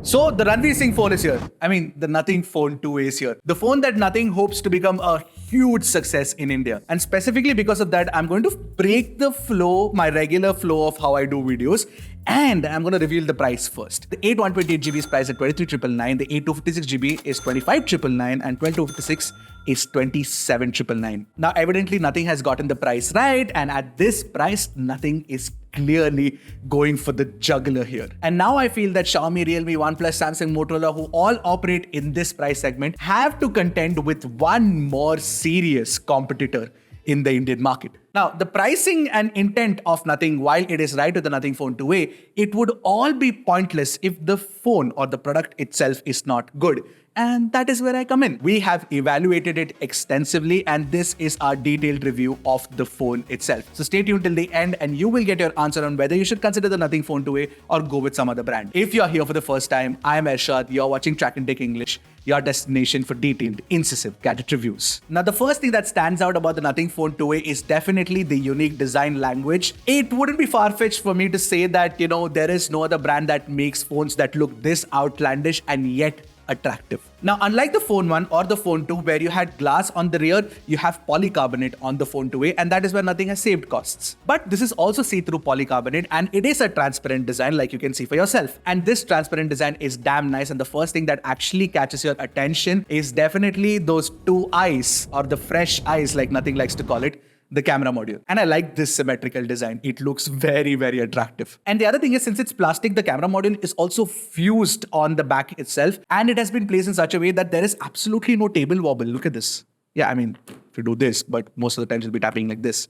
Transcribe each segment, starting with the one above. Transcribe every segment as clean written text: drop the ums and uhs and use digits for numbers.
So the Ranveer Singh phone is here. I mean, the Nothing Phone 2A is here. The phone that Nothing hopes to become a huge success in India. And specifically because of that, I'm going to break the flow, my regular flow of how I do videos. And I'm going to reveal the price first. The 8 128GB is priced at 23,999. The 8 256GB is 25,999 and 12 256 is 27,999. Now, evidently, Nothing has gotten the price right. And at this price, Nothing is clearly going for the juggler here. And now I feel that Xiaomi, Realme, OnePlus, Samsung, Motorola, who all operate in this price segment, have to contend with one more serious competitor in the Indian market. Now, the pricing and intent of Nothing, while it is right with the Nothing Phone 2A, it would all be pointless if the phone or the product itself is not good. And that is where I come in. We have evaluated it extensively, and this is our detailed review of the phone itself. So stay tuned till the end and you will get your answer on whether you should consider the Nothing Phone 2A or go with some other brand. If you're here for the first time, I'm Ershad, you're watching Trakin English, your destination for detailed, incisive gadget reviews. Now, the first thing that stands out about the Nothing Phone 2A is definitely the unique design language. It wouldn't be far-fetched for me to say that, there is no other brand that makes phones that look this outlandish and yet attractive. Now, unlike the Phone 1 or the Phone 2, where you had glass on the rear, you have polycarbonate on the Phone 2A, and that is where Nothing has saved costs. But this is also see-through polycarbonate, and it is a transparent design like you can see for yourself. And this transparent design is damn nice, and the first thing that actually catches your attention is definitely those two eyes, or the fresh eyes like Nothing likes to call it, the camera module. And I like this symmetrical design. It looks very, very attractive. And the other thing is, since it's plastic, the camera module is also fused on the back itself. And it has been placed in such a way that there is absolutely no table wobble. Look at this. Yeah, I mean, if you do this, but most of the time you'll be tapping like this.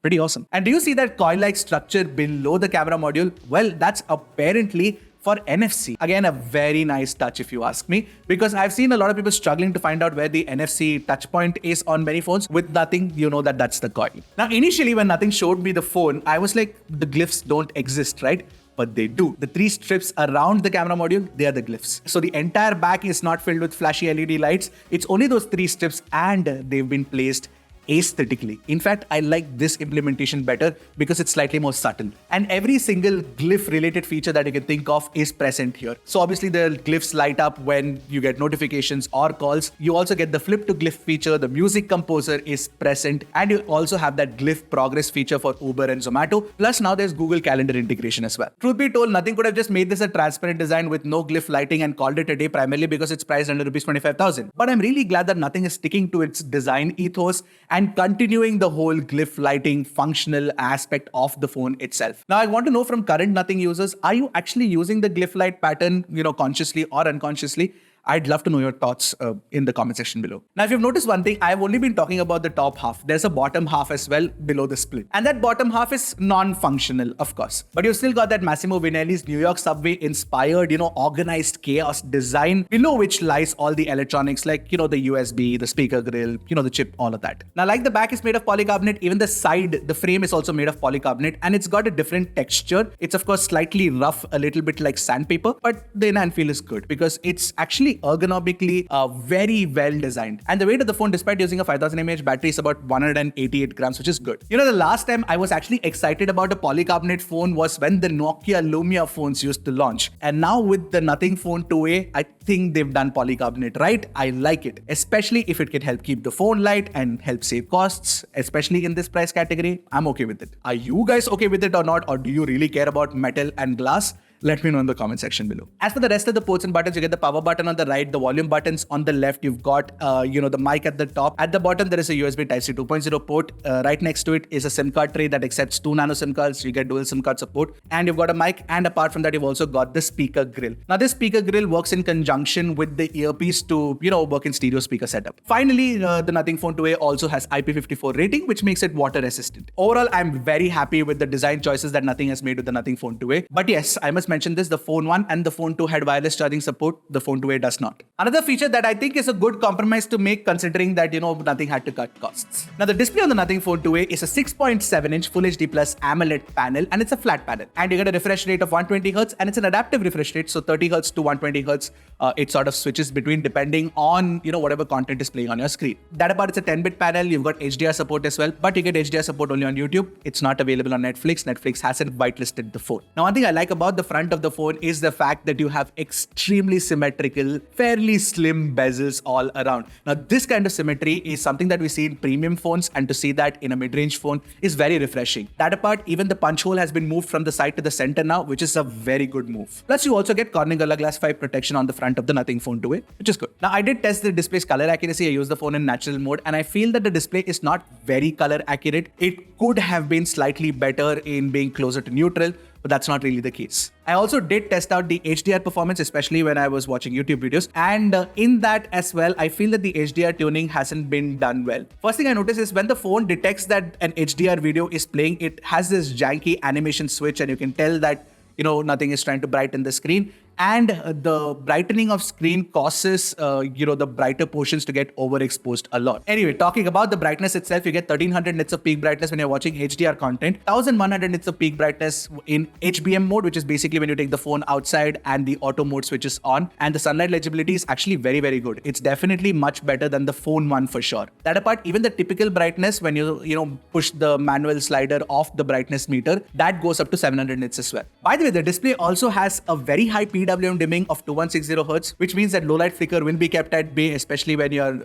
Pretty awesome. And do you see that coil-like structure below the camera module? Well, that's apparently for NFC. Again, a very nice touch if you ask me, because I've seen a lot of people struggling to find out where the NFC touch point is on many phones. With Nothing, you know that's the coil. Now, initially when Nothing showed me the phone, I was like, the glyphs don't exist, right? But they do. The three strips around the camera module, they are the glyphs. So the entire back is not filled with flashy LED lights. It's only those three strips, and they've been placed aesthetically. In fact, I like this implementation better because it's slightly more subtle. And every single glyph related feature that you can think of is present here. So obviously the glyphs light up when you get notifications or calls. You also get the flip to glyph feature. The music composer is present. And you also have that glyph progress feature for Uber and Zomato. Plus now there's Google Calendar integration as well. Truth be told, Nothing could have just made this a transparent design with no glyph lighting and called it a day, primarily because it's priced under Rs 25,000. But I'm really glad that Nothing is sticking to its design ethos and continuing the whole glyph lighting functional aspect of the phone itself. Now, I want to know from current Nothing users, are you actually using the glyph light pattern, consciously or unconsciously? I'd love to know your thoughts in the comment section below. Now, if you've noticed one thing, I've only been talking about the top half. There's a bottom half as well below the split. And that bottom half is non-functional, of course. But you've still got that Massimo Vinelli's New York subway inspired, organized chaos design, below which lies all the electronics like, the USB, the speaker grill, the chip, all of that. Now, like the back is made of polycarbonate, even the side, the frame is also made of polycarbonate, and it's got a different texture. It's of course slightly rough, a little bit like sandpaper, but the in-hand feel is good because it's actually ergonomically very well designed. And the weight of the phone, despite using a 5000 mAh battery, is about 188 grams, which is good. The last time I was actually excited about a polycarbonate phone was when the Nokia Lumia phones used to launch. And now with the Nothing Phone 2A, I think they've done polycarbonate right. I like it, especially if it can help keep the phone light and help save costs, especially in this price category. I'm okay with it. Are you guys okay with it or not? Or do you really care about metal and glass? Let me know in the comment section below. As for the rest of the ports and buttons, you get the power button on the right, the volume buttons on the left. You've got, the mic at the top. At the bottom, there is a USB Type-C 2.0 port. Right next to it is a SIM card tray that accepts 2 nano SIM cards. You get dual SIM card support. And you've got a mic. And apart from that, you've also got the speaker grill. Now, this speaker grill works in conjunction with the earpiece to, work in stereo speaker setup. Finally, the Nothing Phone 2A also has IP54 rating, which makes it water resistant. Overall, I'm very happy with the design choices that Nothing has made with the Nothing Phone 2A. But yes, I must mention this, the Phone 1 and the Phone 2 had wireless charging support. The Phone 2A does not. Another feature that I think is a good compromise to make, considering that, Nothing had to cut costs. Now, the display on the Nothing Phone 2A is a 6.7-inch Full HD Plus AMOLED panel, and it's a flat panel. And you get a refresh rate of 120Hz, and it's an adaptive refresh rate, so 30Hz to 120Hz. It sort of switches between depending on, whatever content is playing on your screen. That apart, it's a 10-bit panel. You've got HDR support as well, but you get HDR support only on YouTube. It's not available on Netflix. Netflix hasn't whitelisted the phone. Now, one thing I like about the front front of the phone is the fact that you have extremely symmetrical, fairly slim bezels all around. Now, this kind of symmetry is something that we see in premium phones, and to see that in a mid-range phone is very refreshing. That apart, even the punch hole has been moved from the side to the center now, which is a very good move. Plus, you also get Corning Gorilla Glass 5 protection on the front of the Nothing Phone 2A, which is good. Now, I did test the display's color accuracy. I used the phone in natural mode, and I feel that the display is not very color accurate. It could have been slightly better in being closer to neutral, but that's not really the case. I also did test out the HDR performance, especially when I was watching YouTube videos. And in that as well, I feel that the HDR tuning hasn't been done well. First thing I noticed is when the phone detects that an HDR video is playing, it has this janky animation switch, and you can tell that, nothing is trying to brighten the screen. And the brightening of screen causes, the brighter portions to get overexposed a lot. Anyway, talking about the brightness itself, you get 1300 nits of peak brightness when you're watching HDR content, 1100 nits of peak brightness in HBM mode, which is basically when you take the phone outside and the auto mode switches on. And the sunlight legibility is actually very, very good. It's definitely much better than the phone one for sure. That apart, even the typical brightness, when you push the manual slider off the brightness meter, that goes up to 700 nits as well. By the way, the display also has a very high PWM dimming of 2160 Hz, which means that low light flicker will be kept at bay, especially when you're,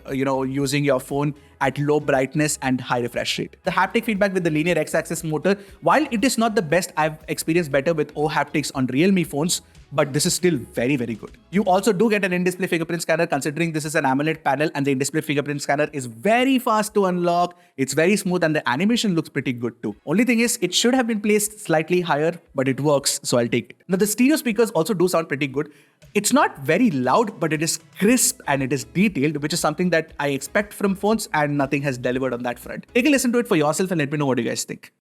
using your phone at low brightness and high refresh rate. The haptic feedback with the linear X-axis motor, while it is not the best, I've experienced better with O haptics on Realme phones, but this is still very, very good. You also do get an in-display fingerprint scanner, considering this is an AMOLED panel, and the in-display fingerprint scanner is very fast to unlock. It's very smooth, and the animation looks pretty good too. Only thing is, it should have been placed slightly higher, but it works, so I'll take it. Now, the stereo speakers also do sound pretty good. It's not very loud, but it is crisp and it is detailed, which is something that I expect from phones, and Nothing has delivered on that front. Take a listen to it for yourself and let me know what you guys think.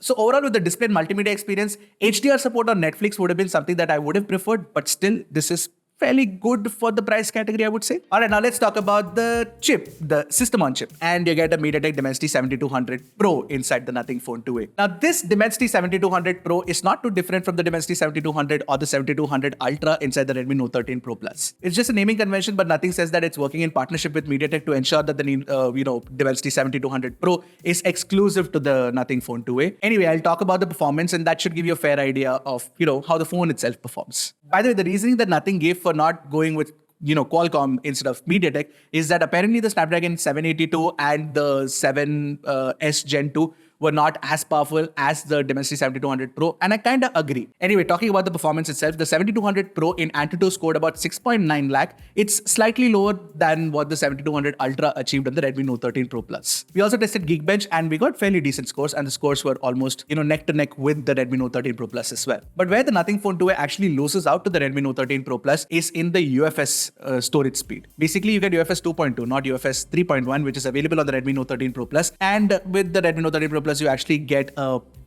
So overall, with the display and multimedia experience, HDR support on Netflix would have been something that I would have preferred, but still, this is fairly good for the price category, I would say. Alright, now let's talk about the chip, the system on chip. And you get a MediaTek Dimensity 7200 Pro inside the Nothing Phone 2A. Now, this Dimensity 7200 Pro is not too different from the Dimensity 7200 or the 7200 Ultra inside the Redmi Note 13 Pro Plus. It's just a naming convention, but Nothing says that it's working in partnership with MediaTek to ensure that the Dimensity 7200 Pro is exclusive to the Nothing Phone 2A. Anyway, I'll talk about the performance, and that should give you a fair idea of, how the phone itself performs. By the way, the reasoning that Nothing gave for not going with Qualcomm instead of MediaTek is that apparently the Snapdragon 782 and the 7S Gen 2 were not as powerful as the Dimensity 7200 Pro, and I kind of agree. Anyway, talking about the performance itself, the 7200 Pro in Antutu scored about 6.9 lakh. It's slightly lower than what the 7200 Ultra achieved on the Redmi Note 13 Pro Plus. We also tested Geekbench, and we got fairly decent scores, and the scores were almost, neck to neck with the Redmi Note 13 Pro Plus as well. But where the Nothing Phone 2A actually loses out to the Redmi Note 13 Pro Plus is in the UFS storage speed. Basically, you get UFS 2.2, not UFS 3.1, which is available on the Redmi Note 13 Pro Plus, and with the Redmi Note 13 Pro Plus, you actually get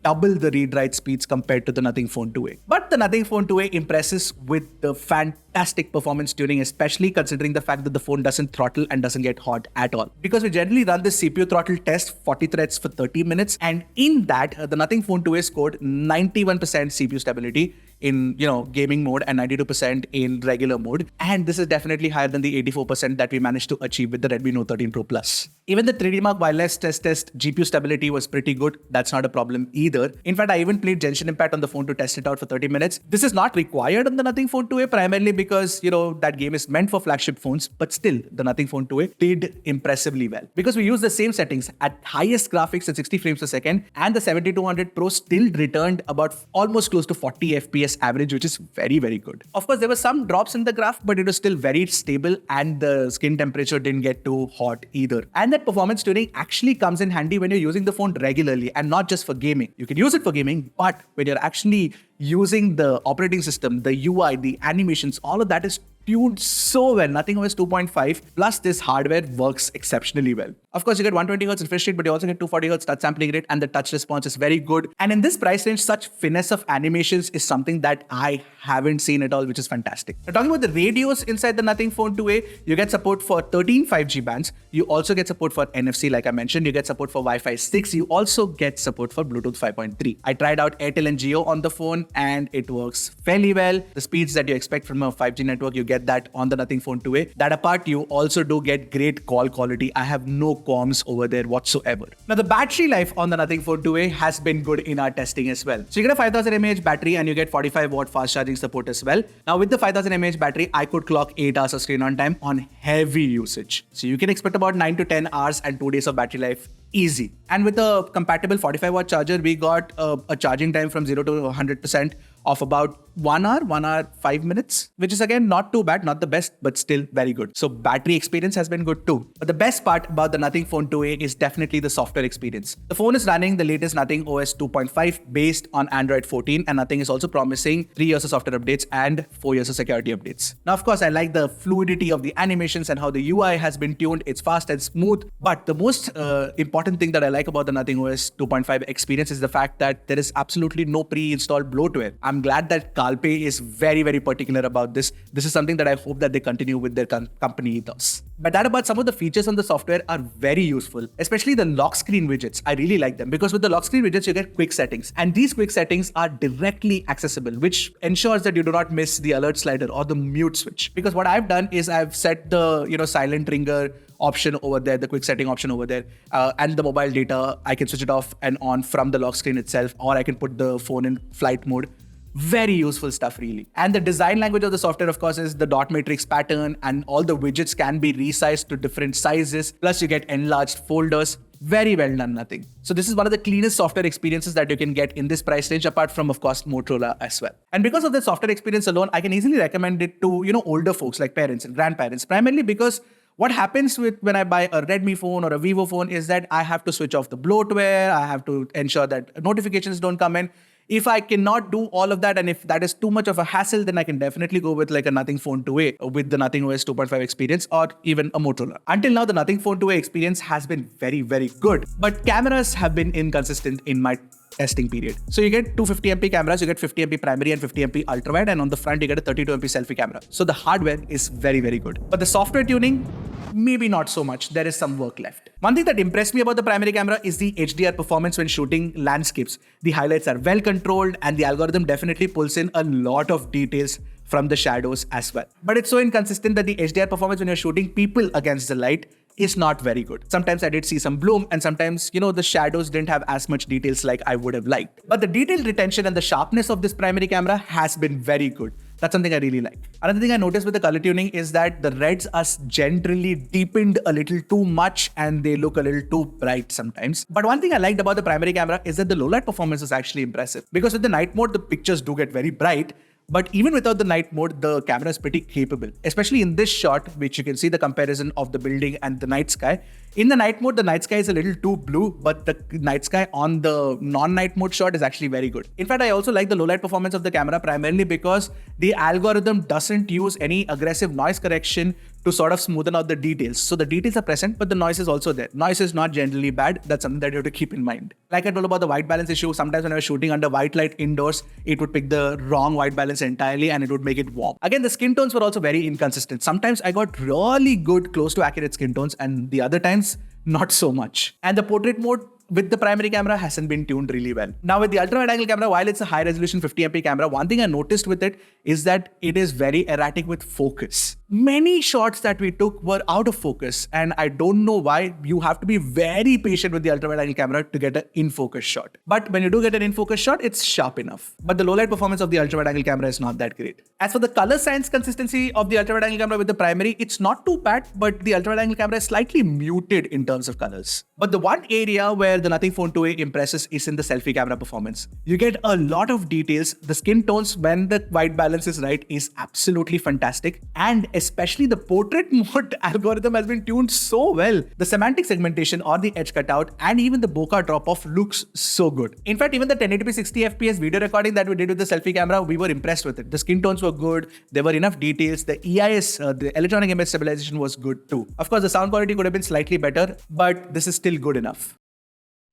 double the read-write speeds compared to the Nothing Phone 2A. But the Nothing Phone 2A impresses with the fantastic performance tuning, especially considering the fact that the phone doesn't throttle and doesn't get hot at all. Because we generally run this CPU throttle test 40 threads for 30 minutes, and in that, the Nothing Phone 2A scored 91% CPU stability in gaming mode and 92% in regular mode, and this is definitely higher than the 84% that we managed to achieve with the Redmi Note 13 Pro Plus. Even the 3D Mark wireless test GPU stability was pretty good. That's not a problem either. In fact, I even played Genshin Impact on the phone to test it out for 30 minutes. This is not required on the Nothing Phone 2A, primarily because that game is meant for flagship phones, but still the Nothing Phone 2A did impressively well because we use the same settings at highest graphics at 60 frames per second, and the 7200 Pro still returned about almost close to 40 FPS average, which is very, very good. Of course, there were some drops in the graph, but it was still very stable, and the skin temperature didn't get too hot either. And that performance tuning actually comes in handy when you're using the phone regularly and not just for gaming. You can use it for gaming, but when you're actually using the operating system, the UI, the animations, all of that is tuned so well. Nothing OS 2.5 plus this hardware works exceptionally well. Of course, you get 120Hz refresh rate, but you also get 240Hz touch sampling rate, and the touch response is very good. And in this price range, such finesse of animations is something that I haven't seen at all, which is fantastic. Now, talking about the radios inside the Nothing Phone 2a, you get support for 13 5G bands. You also get support for NFC, like I mentioned. You get support for Wi-Fi 6. You also get support for Bluetooth 5.3. I tried out Airtel and Jio on the phone, and it works fairly well. The speeds that you expect from a 5G network, you get that on the Nothing Phone 2a. That apart, you also do get great call quality. I have no qualms over there whatsoever. Now, the battery life on the Nothing Phone 2a has been good in our testing as well. So you get a 5000 mAh battery and you get 45 watt fast charging support as well. Now, with the 5000 mAh battery, I could clock 8 hours of screen on time on heavy usage. So you can expect about 9 to 10 hours and 2 days of battery life easy. And with a compatible 45 watt charger, we got a charging time from 0 to 100% of about 1 hour, 5 minutes, which is again not too bad, not the best, but still very good. So battery experience has been good too. But the best part about the Nothing Phone 2a is definitely the software experience. The phone is running the latest Nothing OS 2.5 based on Android 14, and Nothing is also promising 3 years of software updates and 4 years of security updates. Now, of course, I like the fluidity of the animations and how the UI has been tuned. It's fast and smooth. But the most important thing that I like about the Nothing OS 2.5 experience is the fact that there is absolutely no pre-installed bloatware. I'm glad that Kalpe is very, very particular about this. This is something that I hope that they continue with their company ethos. But that about some of the features on the software are very useful, especially the lock screen widgets. I really like them because with the lock screen widgets, you get quick settings. And these quick settings are directly accessible, which ensures that you do not miss the alert slider or the mute switch. Because what I've done is I've set the silent ringer option over there, the quick setting option over there, and the mobile data, I can switch it off and on from the lock screen itself, or I can put the phone in flight mode. Very useful stuff, really. And the design language of the software, of course, is the dot matrix pattern, and all the widgets can be resized to different sizes. Plus, you get enlarged folders. Very well done, Nothing. So this is one of the cleanest software experiences that you can get in this price range, apart from, of course, Motorola as well. And because of the software experience alone, I can easily recommend it to, older folks like parents and grandparents, primarily because what happens when I buy a Redmi phone or a Vivo phone is that I have to switch off the bloatware. I have to ensure that notifications don't come in. If I cannot do all of that, and if that is too much of a hassle, then I can definitely go with like a Nothing Phone 2a with the Nothing OS 2.5 experience, or even a Motorola. Until now, the Nothing Phone 2a experience has been very, very good. But cameras have been inconsistent in my testing period. So you get 250MP cameras, you get 50MP primary and 50MP ultrawide, and on the front you get a 32MP selfie camera. So the hardware is very, very good. But the software tuning, maybe not so much. There is some work left. One thing that impressed me about the primary camera is the HDR performance when shooting landscapes. The highlights are well controlled, and the algorithm definitely pulls in a lot of details from the shadows as well. But it's so inconsistent that the HDR performance when you're shooting people against the light is not very good. Sometimes I did see some bloom, and sometimes, the shadows didn't have as much details like I would have liked. But the detail retention and the sharpness of this primary camera has been very good. That's something I really like. Another thing I noticed with the color tuning is that the reds are generally deepened a little too much and they look a little too bright sometimes. But one thing I liked about the primary camera is that the low light performance is actually impressive. Because with the night mode, the pictures do get very bright. But even without the night mode, the camera is pretty capable. Especially in this shot, which you can see the comparison of the building and the night sky. In the night mode, the night sky is a little too blue, but the night sky on the non-night mode shot is actually very good. In fact, I also like the low light performance of the camera primarily because the algorithm doesn't use any aggressive noise correction to sort of smoothen out the details. So the details are present, but the noise is also there. Noise is not generally bad. That's something that you have to keep in mind. Like I told about the white balance issue, sometimes when I was shooting under white light indoors, it would pick the wrong white balance entirely and it would make it warm. Again, the skin tones were also very inconsistent. Sometimes I got really good, close to accurate skin tones, and the other times, not so much. And the portrait mode with the primary camera hasn't been tuned really well. Now with the ultra wide angle camera, while it's a high resolution 50MP camera, one thing I noticed with it is that it is very erratic with focus. Many shots that we took were out of focus, and I don't know why. You have to be very patient with the ultra wide angle camera to get an in focus shot. But when you do get an in focus shot, it's sharp enough. But the low light performance of the ultra wide angle camera is not that great. As for the color science consistency of the ultra wide angle camera with the primary, it's not too bad, but the ultra wide angle camera is slightly muted in terms of colors. But the one area where the Nothing Phone 2a impresses is in the selfie camera performance. You get a lot of details. The skin tones when the white balance is right is absolutely fantastic. And especially the portrait mode algorithm has been tuned so well. The semantic segmentation or the edge cutout and even the bokeh drop-off looks so good. In fact, even the 1080p 60 FPS video recording that we did with the selfie camera, we were impressed with it. The skin tones were good, there were enough details, the EIS, the electronic image stabilization was good too. Of course, the sound quality could have been slightly better, but this is still good enough.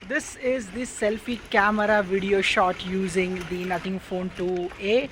This is the selfie camera video shot using the Nothing Phone 2a.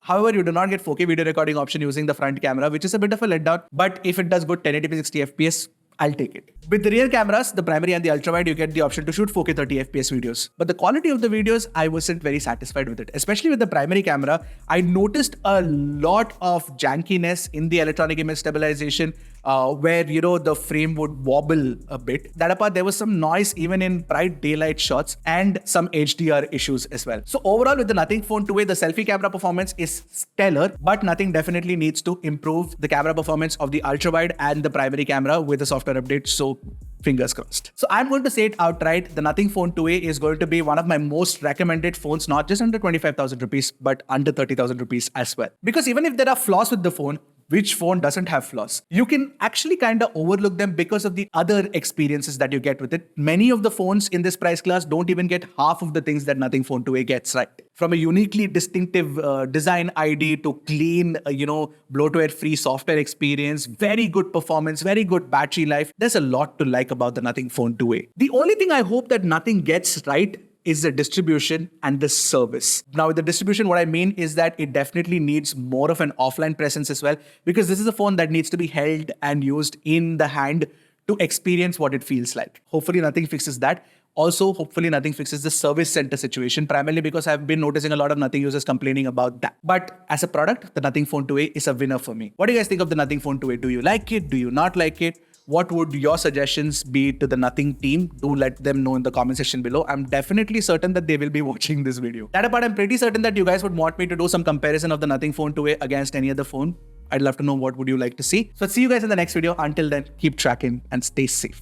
However, you do not get 4K video recording option using the front camera, which is a bit of a letdown. But if it does good 1080p 60 FPS, I'll take it. With the rear cameras, the primary and the ultra wide, you get the option to shoot 4K 30 FPS videos. But the quality of the videos, I wasn't very satisfied with it. Especially with the primary camera, I noticed a lot of jankiness in the electronic image stabilization, where the frame would wobble a bit. That apart, there was some noise even in bright daylight shots and some HDR issues as well. So overall, with the Nothing Phone 2a, the selfie camera performance is stellar, but Nothing definitely needs to improve the camera performance of the ultra wide and the primary camera with a software update. So fingers crossed. So I'm going to say it outright. The Nothing Phone 2a is going to be one of my most recommended phones, not just under 25,000 rupees, but under 30,000 rupees as well. Because even if there are flaws with the phone, which phone doesn't have flaws? You can actually kind of overlook them because of the other experiences that you get with it. Many of the phones in this price class don't even get half of the things that Nothing Phone 2a gets right. From a uniquely distinctive design ID to clean, bloatware-free software experience, very good performance, very good battery life. There's a lot to like about the Nothing Phone 2a. The only thing I hope that Nothing gets right is the distribution and the service. Now with the distribution, what I mean is that it definitely needs more of an offline presence as well, because this is a phone that needs to be held and used in the hand to experience what it feels like. Hopefully Nothing fixes that. Also, hopefully Nothing fixes the service center situation, primarily because I've been noticing a lot of Nothing users complaining about that. But as a product, the Nothing Phone 2a is a winner for me. What do you guys think of the Nothing Phone 2a? Do you like it? Do you not like it? What would your suggestions be to the Nothing team? Do let them know in the comment section below. I'm definitely certain that they will be watching this video. That apart, I'm pretty certain that you guys would want me to do some comparison of the Nothing Phone 2a against any other phone. I'd love to know what would you like to see. So I'll see you guys in the next video. Until then, keep tracking and stay safe.